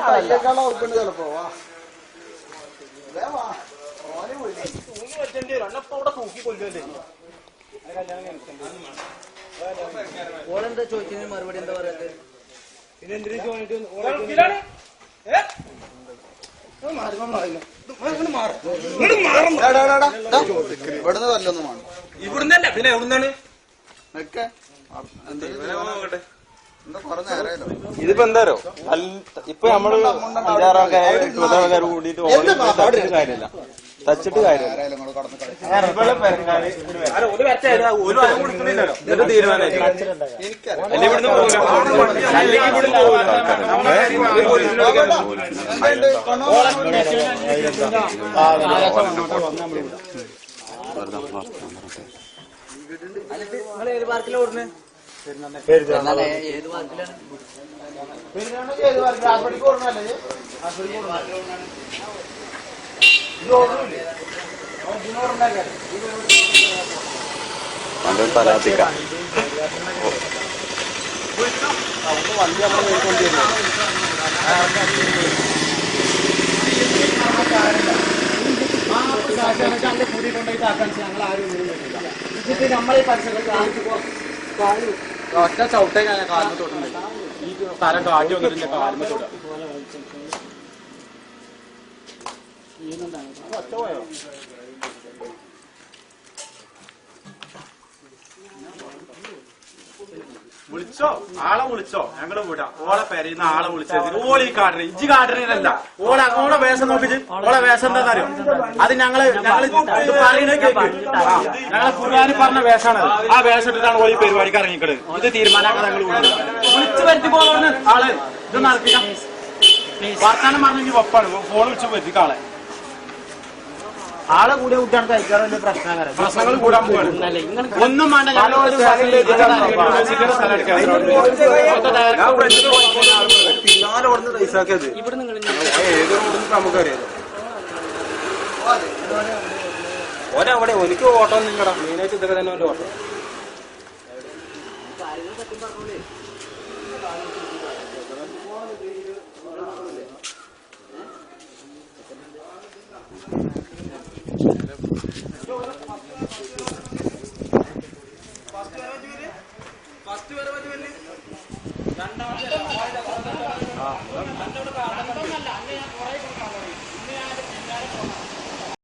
കയ്യേക്കാളെ ഉറപ്പുണ്ട് ചിലപ്പോ ഓളെന്താ ചോദിച്ചതിന് മറുപടി എന്താ പറയാ? പിന്നെ എന്തിനു ചോദിച്ചു ഇവിടുന്ന് വല്ലൊന്നും വേണം. ഇവിടുന്നല്ല പിന്നെ എവിടുന്നാണ്? ഇതിപ്പോ എന്താരോ ഇപ്പൊ നമ്മള് 5-6 ആൾക്കാർ 20 ആൾക്കാർ കൂടിയിട്ട് കാര്യമില്ല, തച്ചിട്ട് കാര്യമില്ല. എന്നിട്ട് തീരുമാനം ഏത് പാർക്കിലാണ് ഓടുന്നത്? ഏത് പാർക്കിലാണ്? പരാതിക്ക വണ്ടി നമ്മൾ മേൽക്കൊണ്ടിരുന്നു. നമ്മളെ പരിസരത്ത് ഒറ്റ ചവിട്ടേ ഞാൻ കാലിന് തൊട്ടുണ്ട്. ഈ തരം കാട്ടി വന്നിട്ട് കാലിന് തൊട്ട ഒറ്റ പോയോ? വിളിച്ചോ, ആളെ വിളിച്ചോ, ഞങ്ങള് വിടാം. ഓളെ പെരയുന്ന ആളെ വിളിച്ചത് ഓളി കാട്ടണ ഇജ്ജ് കാട്ടണല്ല. ഓളെ വേഷം നോക്കിച്ച് ഓളെ വേഷം എന്താണെന്നറിയോ? അത് ഞങ്ങള് പറയുന്നത് കേക്ക്. ഞങ്ങളെ ഖുർആനിൽ പറഞ്ഞ വേഷമാണ്. ആ വേഷം ഇട്ടിട്ടാണ് ഓളി പരിപാടിക്ക് ഇറങ്ങിക്കള്. ഇത് തീരുമാനമാക്കാൻ ഞങ്ങൾ വിളിച്ചു വരുത്തി പോകാണ് ആള്. ഇത് നടത്തിക്കാം. വർത്താനം പറഞ്ഞെങ്കിൽ ഒപ്പാണ്. ഫോൺ വിളിച്ച് വരുത്തിക്ക ആളെ. ആളെ കൂടെ കൂട്ടാണ് കഴിക്കാറുള്ള പ്രശ്നങ്ങൾ കൂടാൻ പോവാണ്. ഒന്നും വേണ്ട. ഞങ്ങളൊരു ഇവിടെ നിങ്ങൾ നമുക്കറിയാലോ. ഓരവിടെ എനിക്ക് ഓട്ടം നിങ്ങടാ. മെയിനായിട്ട് ഇതൊക്കെ തന്നെ ഓരോ ഓട്ടം.